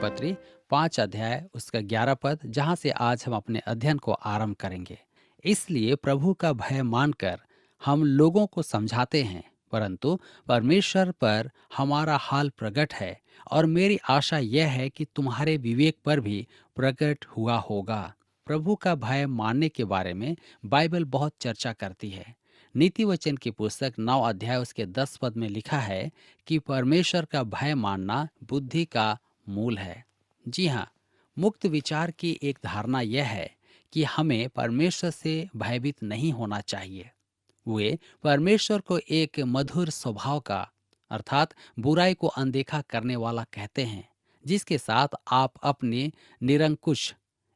पत्री 5 अध्याय उसका 11 पद, जहाँ से आज हम अपने अध्ययन को आरंभ करेंगे। इसलिए प्रभु का भय मानकर हम लोगों को समझाते हैं, परंतु परमेश्वर पर हमारा हाल प्रकट है और मेरी आशा यह है कि तुम्हारे विवेक पर भी प्रकट हुआ होगा। प्रभु का भय मानने के बारे में बाइबल बहुत चर्चा करती है। नीति वचन की पुस्तक 9 अध्याय उसके 10 पद में लिखा है कि परमेश्वर का भय मानना बुद्धि का मूल है। जी हाँ, मुक्त विचार की एक धारणा यह है कि हमें परमेश्वर से भयभीत नहीं होना चाहिए। वे परमेश्वर को एक मधुर स्वभाव का, अर्थात बुराई को अनदेखा करने वाला कहते हैं, जिसके साथ आप अपनी निरंकुश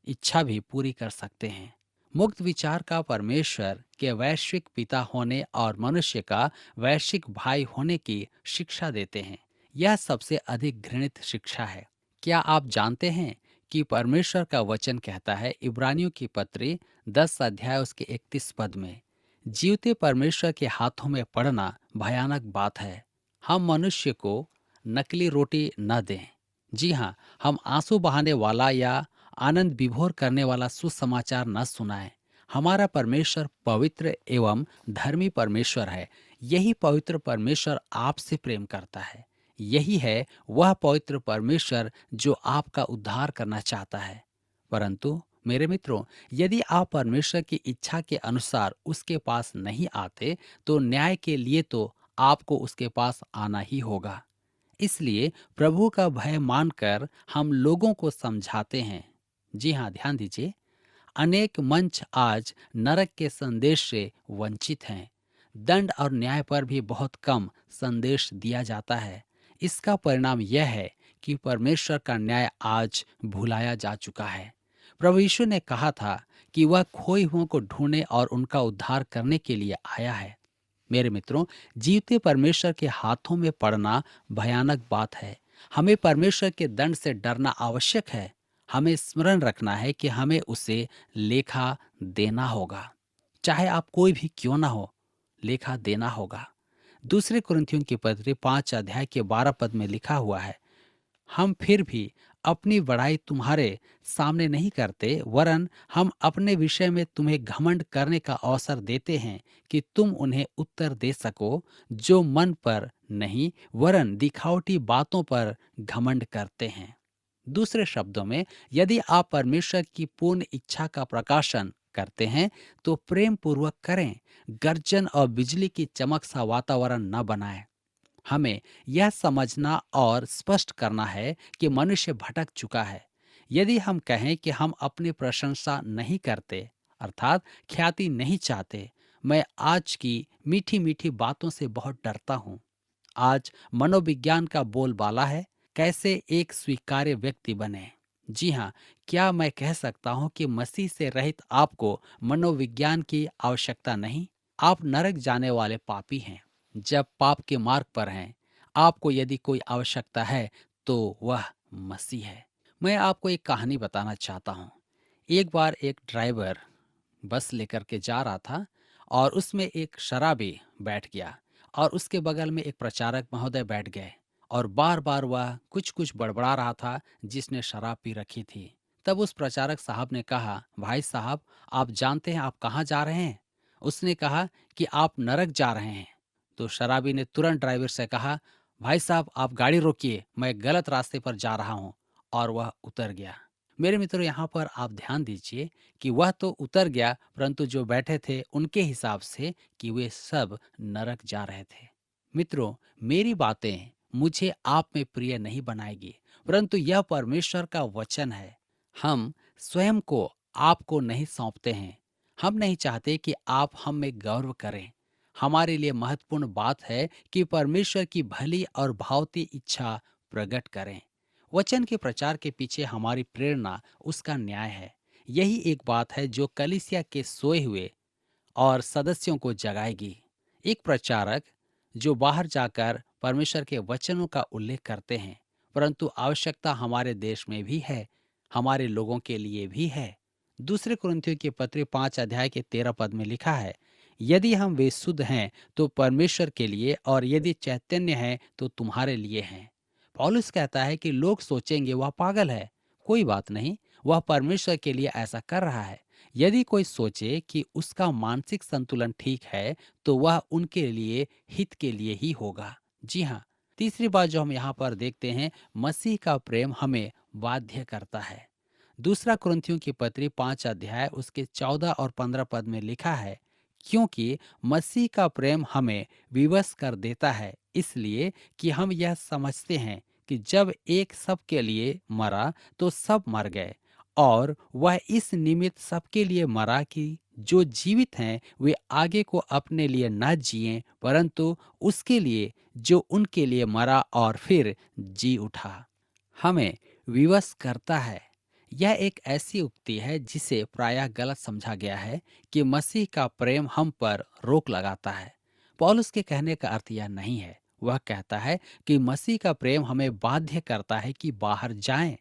इच्छा भी पूरी कर सकते हैं। मुक्त विचार का परमेश्वर के वैश्विक पिता होने और मनुष्य का वैश्विक भाई होने की शिक्षा देते हैं। यह सबसे अधिक घृणित शिक्षा है। क्या आप जानते हैं कि परमेश्वर का वचन कहता है इब्रानियों की पत्री 10 अध्याय उसके 31 पद में, जीवते परमेश्वर के हाथों में पड़ना भयानक बात है। हम मनुष्य को नकली रोटी न दें। जी हाँ, हम आंसू बहाने वाला या आनंद विभोर करने वाला सुसमाचार न सुनाएं। हमारा परमेश्वर पवित्र एवं धर्मी परमेश्वर है। यही पवित्र परमेश्वर आपसे प्रेम करता है। यही है वह पवित्र परमेश्वर जो आपका उद्धार करना चाहता है। परंतु मेरे मित्रों, यदि आप परमेश्वर की इच्छा के अनुसार उसके पास नहीं आते, तो न्याय के लिए तो आपको उसके पास आना ही होगा। इसलिए प्रभु का भय मानकर हम लोगों को समझाते हैं। जी हाँ, ध्यान दीजिए, अनेक मंच आज नरक के संदेश से वंचित हैं। दंड और न्याय पर भी बहुत कम संदेश दिया जाता है। इसका परिणाम यह है कि परमेश्वर का न्याय आज भुलाया जा चुका है। प्रभु यीशु ने कहा था कि वह खोए हुओं को ढूंढने और उनका उद्धार करने के लिए आया है। मेरे मित्रों, जीवते परमेश्वर के हाथों में पड़ना भयानक बात है। हमें परमेश्वर के दंड से डरना आवश्यक है। हमें स्मरण रखना है कि हमें उसे लेखा देना होगा। चाहे आप कोई भी क्यों ना हो, लेखा देना होगा। दूसरे कुरिन्थियों की पत्री 5 अध्याय के 12 पद में लिखा हुआ है, हम फिर भी अपनी बड़ाई तुम्हारे सामने नहीं करते, वरन हम अपने विषय में तुम्हें घमंड करने का अवसर देते हैं कि तुम उन्हें उत्तर दे सको, जो मन पर नहीं वरन दिखावटी बातों पर घमंड करते हैं। दूसरे शब्दों में, यदि आप परमेश्वर की पूर्ण इच्छा का प्रकाशन करते हैं तो प्रेम पूर्वक करें। गर्जन और बिजली की चमक सा वातावरण न बनाएं। हमें यह समझना और स्पष्ट करना है कि मनुष्य भटक चुका है। यदि हम कहें कि हम अपनी प्रशंसा नहीं करते, अर्थात ख्याति नहीं चाहते, मैं आज की मीठी मीठी बातों से बहुत डरता हूँ। आज मनोविज्ञान का बोलबाला है, कैसे एक स्वीकार्य व्यक्ति बने। जी हाँ, क्या मैं कह सकता हूँ कि मसीह से रहित आपको मनोविज्ञान की आवश्यकता नहीं? आप नरक जाने वाले पापी हैं। जब पाप के मार्ग पर हैं, आपको यदि कोई आवश्यकता है तो वह मसीह है। मैं आपको एक कहानी बताना चाहता हूँ। एक बार एक ड्राइवर बस लेकर के जा रहा था और उसमें एक शराबी बैठ गया और उसके बगल में एक प्रचारक महोदय बैठ गए और बार बार वह कुछ कुछ बड़बड़ा रहा था जिसने शराब पी रखी थी। तब उस प्रचारक साहब ने कहा, भाई साहब, आप जानते हैं आप कहाँ जा रहे हैं? उसने कहा कि आप नरक जा रहे हैं। तो शराबी ने तुरंत ड्राइवर से कहा, भाई साहब आप गाड़ी रोकिए, मैं गलत रास्ते पर जा रहा हूँ। और वह उतर गया। मेरे मित्रों, यहाँ पर आप ध्यान दीजिए कि वह तो उतर गया, परंतु जो बैठे थे उनके हिसाब से कि वे सब नरक जा रहे थे। मित्रों, मेरी बातें मुझे आप में प्रिय नहीं बनाएगी, परंतु यह परमेश्वर का वचन है। हम स्वयं को आपको नहीं सौंपते हैं। हम नहीं चाहते कि आप हम में गौरव करें। हमारे लिए महत्वपूर्ण बात है कि परमेश्वर की भली और भावती इच्छा प्रकट करें। वचन के प्रचार के पीछे हमारी प्रेरणा उसका न्याय है। यही एक बात है जो कलीसिया के सोए हुए और सदस्यों को जगाएगी। एक प्रचारक जो बाहर जाकर परमेश्वर के वचनों का उल्लेख करते हैं, परंतु आवश्यकता हमारे देश में भी है, हमारे लोगों के लिए भी है। दूसरे कुरिन्थियों की पत्री 5 अध्याय के 13 पद में लिखा है, यदि हम वे शुद्ध हैं तो परमेश्वर के लिए, और यदि चैतन्य हैं तो तुम्हारे लिए हैं। पौलुस कहता है कि लोग सोचेंगे वह पागल है। कोई बात नहीं, वह परमेश्वर के लिए ऐसा कर रहा है। यदि कोई सोचे कि उसका मानसिक संतुलन ठीक है, तो वह उनके लिए हित के लिए ही होगा। जी हाँ। तीसरी बात जो हम यहाँ पर देखते हैं, मसीह का प्रेम हमें बाध्य करता है। दूसरा कुरिन्थियों की पत्री 5 अध्याय उसके 14 और 15 पद में लिखा है, क्योंकि मसीह का प्रेम हमें विवश कर देता है, इसलिए कि हम यह समझते हैं कि जब एक सब के लिए मरा तो सब मर गए, और वह इस निमित्त सबके लिए मरा कि जो जीवित हैं वे आगे को अपने लिए न जिएं, परंतु उसके लिए जो उनके लिए मरा और फिर जी उठा। हमें विवश करता है। यह एक ऐसी उक्ति है जिसे प्रायः गलत समझा गया है कि मसीह का प्रेम हम पर रोक लगाता है। पौलुस के कहने का अर्थ यह नहीं है। वह कहता है कि मसीह का प्रेम हमें बाध्य करता है कि बाहर जाएं।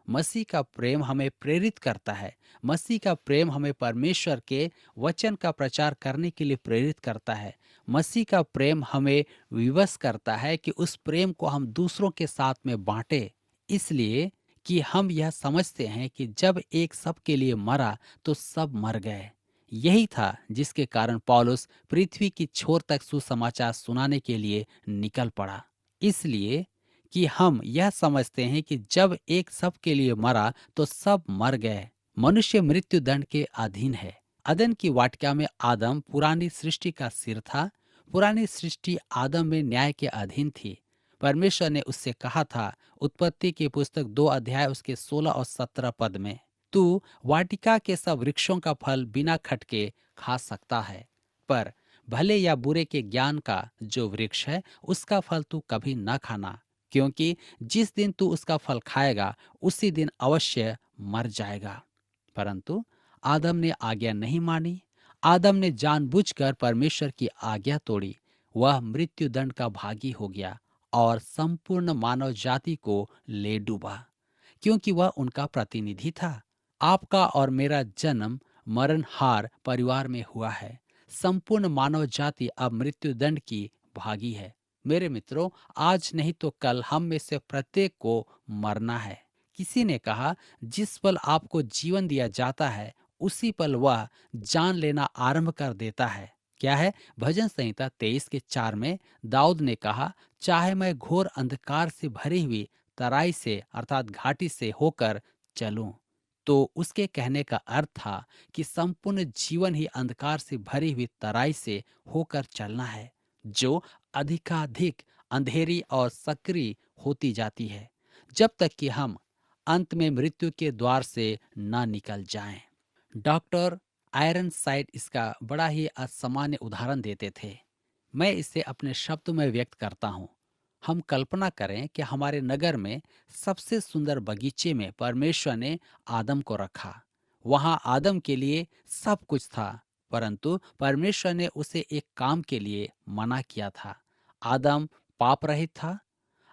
मसीह का प्रेम हमें प्रेरित करता है। मसीह का प्रेम हमें परमेश्वर के वचन का प्रचार करने के लिए प्रेरित करता है। मसीह का प्रेम हमें विवश करता है कि उस प्रेम को हम दूसरों के साथ में बांटे, इसलिए कि हम यह समझते हैं कि जब एक सब के लिए मरा तो सब मर गए। यही था जिसके कारण पौलुस पृथ्वी की छोर तक सुसमाचार सुनाने के लिए निकल पड़ा। इसलिए कि हम यह समझते हैं कि जब एक सब के लिए मरा तो सब मर गए। मनुष्य मृत्यु दंड के अधीन है। अदन की वाटिका में आदम पुरानी सृष्टि का सिर था। पुरानी सृष्टि आदम में न्याय के अधीन थी। परमेश्वर ने उससे कहा था, उत्पत्ति की पुस्तक 2 अध्याय उसके 16 और 17 पद में, तू वाटिका के सब वृक्षों का फल बिना खटके खा सकता है, पर भले या बुरे के ज्ञान का जो वृक्ष है उसका फल तू कभी न खाना, क्योंकि जिस दिन तू उसका फल खाएगा उसी दिन अवश्य मर जाएगा। परंतु आदम ने आज्ञा नहीं मानी। आदम ने जानबूझकर परमेश्वर की आज्ञा तोड़ी। वह मृत्यु दंड का भागी हो गया और संपूर्ण मानव जाति को ले डूबा, क्योंकि वह उनका प्रतिनिधि था। आपका और मेरा जन्म मरणहार परिवार में हुआ है। संपूर्ण मानव जाति अब मृत्यु दंड की भागी है। मेरे मित्रों, आज नहीं तो कल हम में से प्रत्येक को मरना है। किसी ने कहा, जिस पल आपको जीवन दिया जाता है उसी पल वह जान लेना आरंभ कर देता है। क्या है? भजन संहिता 23 के 4 में दाऊद ने कहा, चाहे मैं घोर अंधकार से भरी हुई तराई से अर्थात घाटी से होकर चलूं। तो उसके कहने का अर्थ था कि संपूर्ण जीवन ही अंधकार से भरी हुई तराई से होकर चलना है, जो अधिकाधिक अंधेरी और सक्रिय होती जाती है, जब तक कि हम अंत में मृत्यु के द्वार से ना निकल जाएं। डॉक्टर आयरन साइड इसका बड़ा ही असामान्य उदाहरण देते थे। मैं इसे अपने शब्दों में व्यक्त करता हूँ। हम कल्पना करें कि हमारे नगर में सबसे सुंदर बगीचे में परमेश्वर ने आदम को रखा। वहाँ आदम के लिए सब कुछ था, परंतु परमेश्वर ने उसे एक काम के लिए मना किया था। आदम पाप रहित था।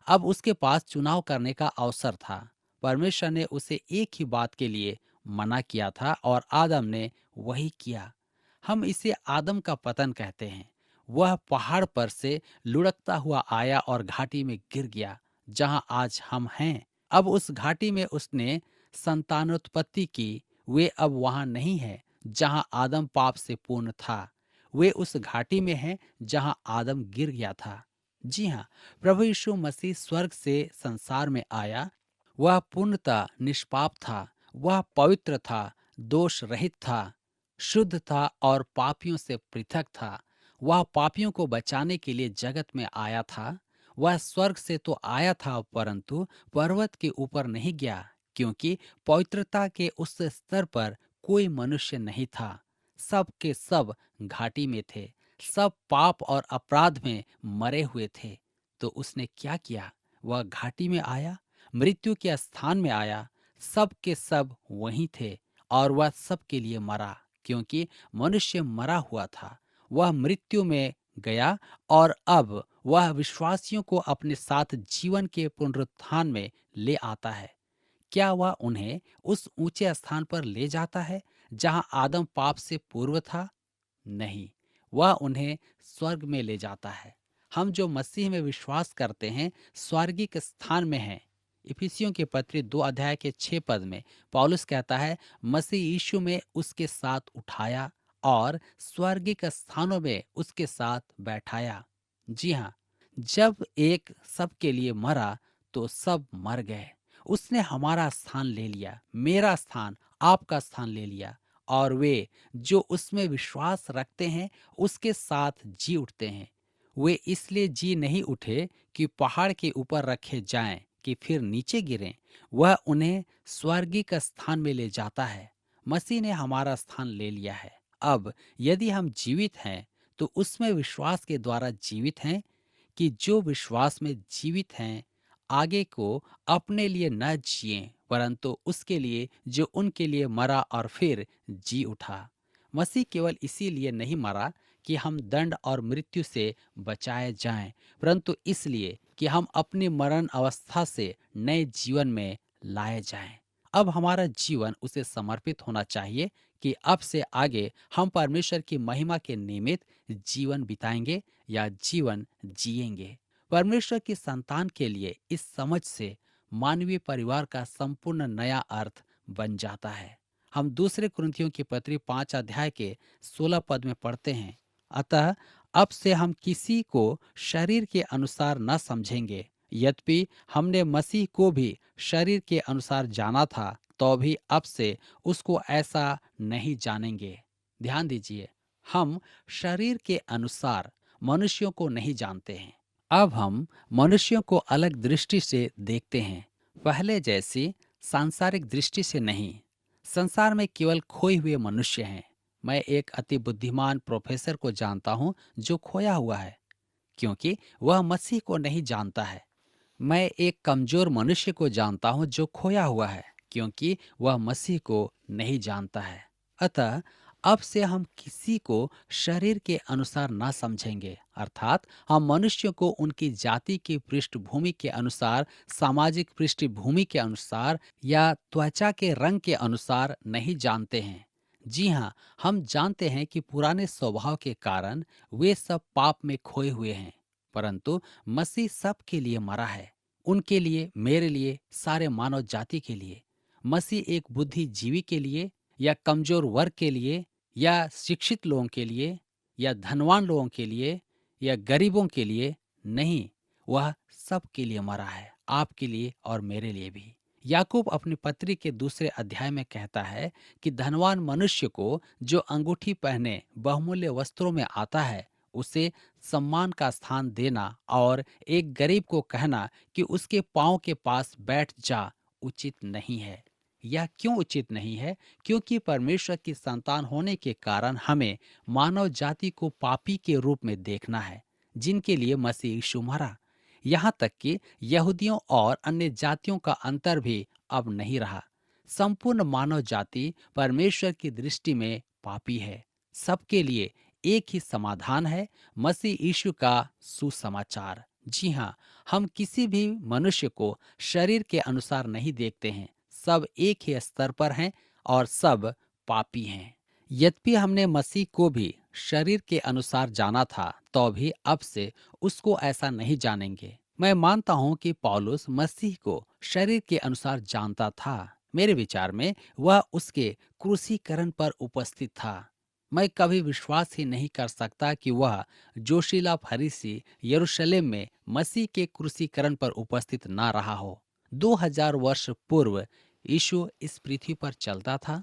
अब उसके पास चुनाव करने का अवसर था। परमेश्वर ने उसे एक ही बात के लिए मना किया था और आदम ने वही किया। हम इसे आदम का पतन कहते हैं। वह पहाड़ पर से लुढ़कता हुआ आया और घाटी में गिर गया, जहां आज हम हैं। अब उस घाटी में उसने संतानोत्पत्ति की। वे अब वहां नहीं है जहां आदम पाप से पूर्ण था। वे उस घाटी में हैं जहां आदम गिर गया था। जी हाँ, प्रभु यीशु मसीह स्वर्ग से संसार में आया। वह पूर्णतः निष्पाप था। वह पवित्र था, दोष रहित था, शुद्ध था और पापियों से पृथक था। वह पापियों को बचाने के लिए जगत में आया था। वह स्वर्ग से तो आया था, परंतु पर्वत के ऊपर नहीं गया, क्योंकि पवित्रता के उस स्तर पर कोई मनुष्य नहीं था। सब के सब घाटी में थे। सब पाप और अपराध में मरे हुए थे। तो उसने क्या किया? वह घाटी में आया, मृत्यु के स्थान में आया। सब के सब वहीं थे और वह सब के लिए मरा, क्योंकि मनुष्य मरा हुआ था। वह मृत्यु में गया और अब वह विश्वासियों को अपने साथ जीवन के पुनरुत्थान में ले आता है। क्या वह उन्हें उस ऊंचे स्थान पर ले जाता है जहां आदम पाप से पूर्व था? नहीं, वह उन्हें स्वर्ग में ले जाता है। हम जो मसीह में विश्वास करते हैं स्वर्गिक स्थान में हैं। इफिसियों के पत्री 2 अध्याय के 6 पद में पौलुस कहता है, मसीह यीशु में उसके साथ उठाया और स्वर्गिक स्थानों में उसके साथ बैठाया। जी हाँ, जब एक सबके लिए मरा तो सब मर गए। उसने हमारा स्थान ले लिया, मेरा स्थान, आपका स्थान ले लिया, और वे जो उसमें विश्वास रखते हैं उसके साथ जी उठते हैं। वे इसलिए जी नहीं उठे कि पहाड़ के ऊपर रखे जाएं कि फिर नीचे गिरें। वह उन्हें स्वर्गिक स्थान में ले जाता है। मसीह ने हमारा स्थान ले लिया है। अब यदि हम जीवित हैं तो उसमें विश्वास के द्वारा जीवित हैं, कि जो विश्वास में जीवित हैं आगे को अपने लिए न जिएं, परंतु उसके लिए जो उनके लिए मरा और फिर जी उठा। मसीह केवल इसीलिए नहीं मरा कि हम दंड और मृत्यु से बचाए जाएं, परंतु इसलिए कि हम अपनी मरण अवस्था से नए जीवन में लाए जाएं। अब हमारा जीवन उसे समर्पित होना चाहिए कि अब से आगे हम परमेश्वर की महिमा के निमित्त जीवन बिताएंगे या जीवन जिएंगे। परमेश्वर की संतान के लिए इस समझ से मानवीय परिवार का संपूर्ण नया अर्थ बन जाता है। हम दूसरे कुरिन्थियों की पत्री 5 अध्याय के 16 पद में पढ़ते हैं, अतः अब से हम किसी को शरीर के अनुसार न समझेंगे। यद्यपि हमने मसीह को भी शरीर के अनुसार जाना था, तो भी अब से उसको ऐसा नहीं जानेंगे। ध्यान दीजिए, हम शरीर के अनुसार मनुष्यों को नहीं जानते हैं। अब हम मनुष्यों को अलग दृष्टि से देखते हैं, पहले जैसी सांसारिक दृष्टि से नहीं। संसार में केवल खोए हुए मनुष्य हैं। मैं एक अति बुद्धिमान प्रोफेसर को जानता हूं जो खोया हुआ है, क्योंकि वह मसीह को नहीं जानता है। मैं एक कमजोर मनुष्य को जानता हूं जो खोया हुआ है, क्योंकि वह मसीह को नहीं जानता है। अतः अब से हम किसी को शरीर के अनुसार ना समझेंगे, अर्थात हम मनुष्यों को उनकी जाति की पृष्ठभूमि के अनुसार, सामाजिक पृष्ठभूमि के अनुसार या त्वचा के रंग के अनुसार नहीं जानते हैं। जी हाँ, हम जानते हैं कि पुराने स्वभाव के कारण वे सब पाप में खोए हुए हैं, परंतु मसीह सब के लिए मरा है, उनके लिए, मेरे लिए, सारे मानव जाति के लिए। मसीह एक बुद्धिजीवी के लिए या कमजोर वर्ग के लिए या शिक्षित लोगों के लिए या धनवान लोगों के लिए या गरीबों के लिए नहीं, वह सब के लिए मरा है, आपके लिए और मेरे लिए भी। याकूब अपनी पत्री के 2 अध्याय में कहता है कि धनवान मनुष्य को जो अंगूठी पहने बहुमूल्य वस्त्रों में आता है, उसे सम्मान का स्थान देना और एक गरीब को कहना कि उसके पांव के पास बैठ जा, उचित नहीं है। यह क्यों उचित नहीं है? क्योंकि परमेश्वर की संतान होने के कारण हमें मानव जाति को पापी के रूप में देखना है, जिनके लिए मसीह यीशु मरा। यहाँ तक कि यहूदियों और अन्य जातियों का अंतर भी अब नहीं रहा। संपूर्ण मानव जाति परमेश्वर की दृष्टि में पापी है। सबके लिए एक ही समाधान है, मसीह यीशु का सुसमाचार। जी हाँ, हम किसी भी मनुष्य को शरीर के अनुसार नहीं देखते हैं। सब एक ही स्तर पर हैं और सब पापी हैं। यद्यपि हमने मसीह को भी शरीर के अनुसार जाना था, तो भी अब से उसको ऐसा नहीं जानेंगे। मैं मानता हूं कि पौलुस मसीह को शरीर के अनुसार जानता था। मेरे विचार में वह उसके क्रूसीकरण पर उपस्थित था। मैं कभी विश्वास ही नहीं कर सकता कि वह जोशीला फरीसी यरूशलेम में मसीह के क्रूसीकरण पर उपस्थित ना रहा हो। 2000 वर्ष पूर्व यीशु इस पृथ्वी पर चलता था।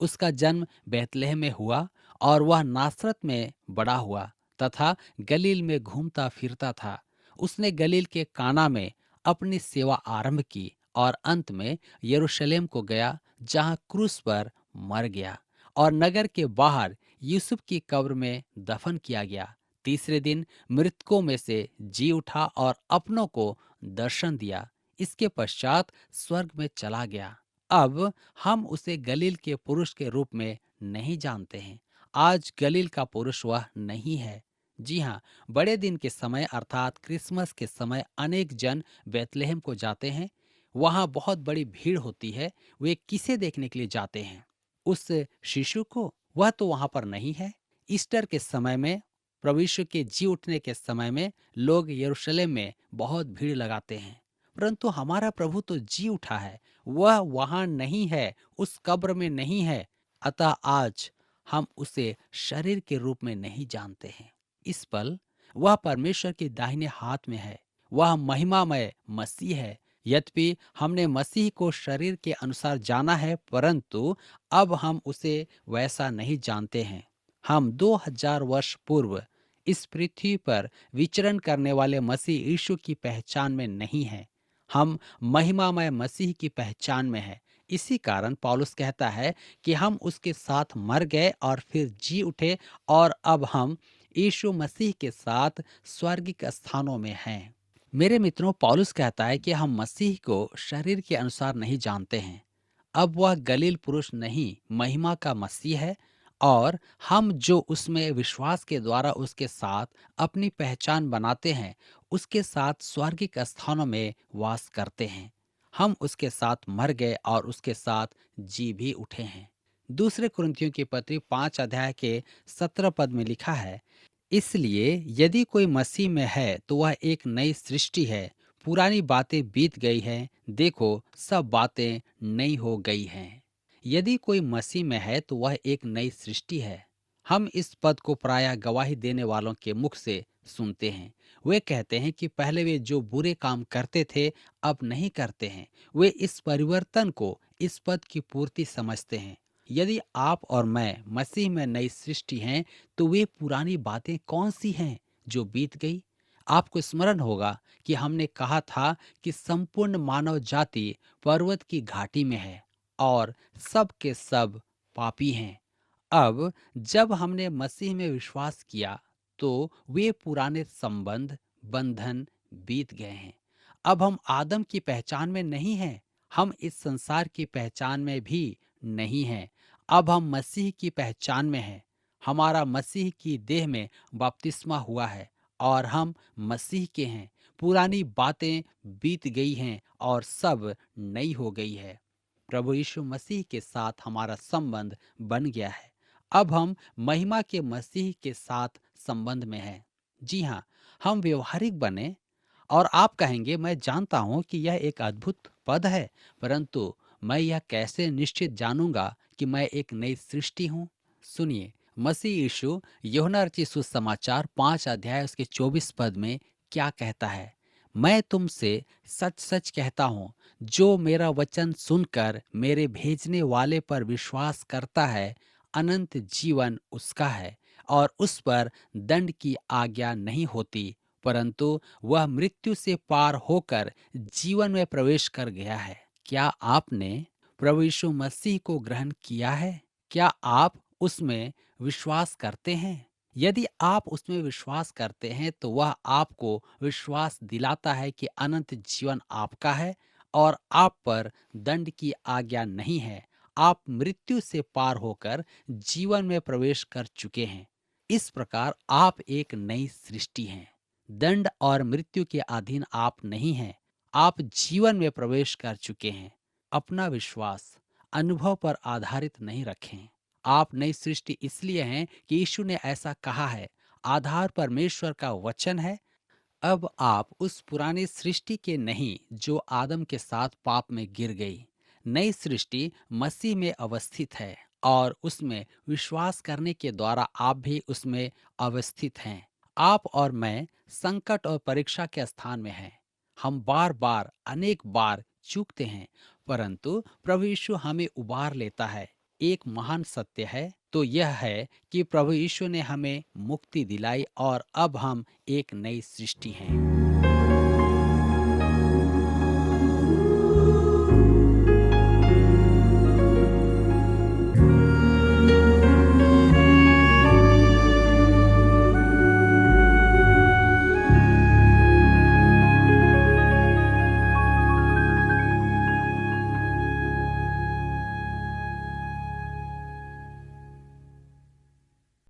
उसका जन्म बैतलहम में हुआ और वह नासरत में बड़ा हुआ तथा गलील में घूमता फिरता था। उसने गलील के काना में अपनी सेवा आरंभ की और अंत में यरूशलेम को गया, जहां क्रूस पर मर गया और नगर के बाहर यूसुफ की कब्र में दफन किया गया। तीसरे दिन मृतकों में से जी उठा और अपनों को दर्शन दिया। इसके पश्चात स्वर्ग में चला गया। अब हम उसे गलील के पुरुष के रूप में नहीं जानते हैं। आज गलील का पुरुष वह नहीं है। जी हाँ, बड़े दिन के समय अर्थात क्रिसमस के समय अनेक जन बैतलहम को जाते हैं। वहाँ बहुत बड़ी भीड़ होती है। वे किसे देखने के लिए जाते हैं? उस शिशु को। वह तो वहाँ पर नहीं है। ईस्टर के समय में प्रभु यीशु के जी उठने के समय में लोग यरूशलेम में बहुत भीड़ लगाते हैं, परंतु हमारा प्रभु तो जी उठा है। वह वहां नहीं है, उस कब्र में नहीं है। अतः आज हम उसे शरीर के रूप में नहीं जानते हैं। इस पल वह परमेश्वर के दाहिने हाथ में है। वह महिमामय मसीह है। यद्यपि हमने मसीह को शरीर के अनुसार जाना है, परंतु अब हम उसे वैसा नहीं जानते हैं। हम 2000 वर्ष पूर्व इस पृथ्वी पर विचरण करने वाले मसीह यीशु की पहचान में नहीं हैं। हम महिमामय मसीह की पहचान में हैं। इसी कारण पौलुस कहता है कि हम उसके साथ मर गए और फिर जी उठे, और अब हम यीशु मसीह के साथ स्वर्गिक स्थानों में हैं। मेरे मित्रों, पौलुस कहता है कि हम मसीह को शरीर के अनुसार नहीं जानते हैं। अब वह गलील पुरुष नहीं, महिमा का मसीह है, और हम जो उसमें विश्वास के द्वारा उसके साथ अपनी पहचान बनाते हैं, उसके साथ स्वर्गिक स्थानों में वास करते हैं। हम उसके साथ मर गए और उसके साथ जी भी उठे हैं। दूसरे कुरिन्थियों की पत्री 5 अध्याय के 17 पद में लिखा है, इसलिए यदि कोई मसीह में है तो वह एक नई सृष्टि है, पुरानी बातें बीत गई हैं, देखो सब बातें नई हो गई हैं। यदि कोई मसीह में है तो वह एक नई सृष्टि है। हम इस पद को प्रायः गवाही देने वालों के मुख से सुनते हैं। वे कहते हैं कि पहले वे जो बुरे काम करते थे अब नहीं करते हैं। वे इस परिवर्तन को इस पद की पूर्ति समझते हैं। यदि आप और मैं मसीह में नई सृष्टि हैं, तो वे पुरानी बातें कौन सी हैं जो बीत गई। आपको स्मरण होगा कि हमने कहा था कि संपूर्ण मानव जाति पर्वत की घाटी में है और सब के सब पापी हैं। अब जब हमने मसीह में विश्वास किया तो वे पुराने संबंध बंधन बीत गए हैं। अब हम आदम की पहचान में नहीं हैं। हम इस संसार की पहचान में भी नहीं हैं। अब हम मसीह की पहचान में हैं। हमारा मसीह की देह में बपतिस्मा हुआ है और हम मसीह के हैं। पुरानी बातें बीत गई हैं और सब नई हो गई है। प्रभु यीशु मसीह के साथ हमारा संबंध बन गया है। अब हम महिमा के मसीह के साथ संबंध में हैं। जी हाँ, हम व्यवहारिक बने। और आप कहेंगे, मैं जानता हूं कि यह एक अद्भुत पद है, परंतु मैं यह कैसे निश्चित जानूंगा कि मैं एक नई सृष्टि हूं? सुनिए, मसीह यीशु यूहन्ना रचित सुसमाचार 5 अध्याय उसके 24 पद में क्या कहता है, मैं तुमसे सच सच कहता हूँ, जो मेरा वचन सुनकर मेरे भेजने वाले पर विश्वास करता है, अनंत जीवन उसका है और उस पर दंड की आज्ञा नहीं होती, परंतु वह मृत्यु से पार होकर जीवन में प्रवेश कर गया है। क्या आपने प्रभु यीशु मसीह को ग्रहण किया है? क्या आप उसमें विश्वास करते हैं? यदि आप उसमें विश्वास करते हैं तो वह आपको विश्वास दिलाता है कि अनंत जीवन आपका है और आप पर दंड की आज्ञा नहीं है। आप मृत्यु से पार होकर जीवन में प्रवेश कर चुके हैं। इस प्रकार आप एक नई सृष्टि हैं। दंड और मृत्यु के अधीन आप नहीं हैं। आप जीवन में प्रवेश कर चुके हैं। अपना विश्वास अनुभव पर आधारित नहीं रखें। आप नई सृष्टि इसलिए हैं कि यीशु ने ऐसा कहा है। आधार परमेश्वर का वचन है। अब आप उस पुरानी सृष्टि के नहीं जो आदम के साथ पाप में गिर गई। नई सृष्टि मसीह में अवस्थित है और उसमें विश्वास करने के द्वारा आप भी उसमें अवस्थित हैं। आप और मैं संकट और परीक्षा के स्थान में हैं। हम बार बार अनेक बार चूकते हैं, परंतु प्रभु यीशु हमें उबार लेता है। एक महान सत्य है तो यह है कि प्रभु यीशु ने हमें मुक्ति दिलाई और अब हम एक नई सृष्टि हैं।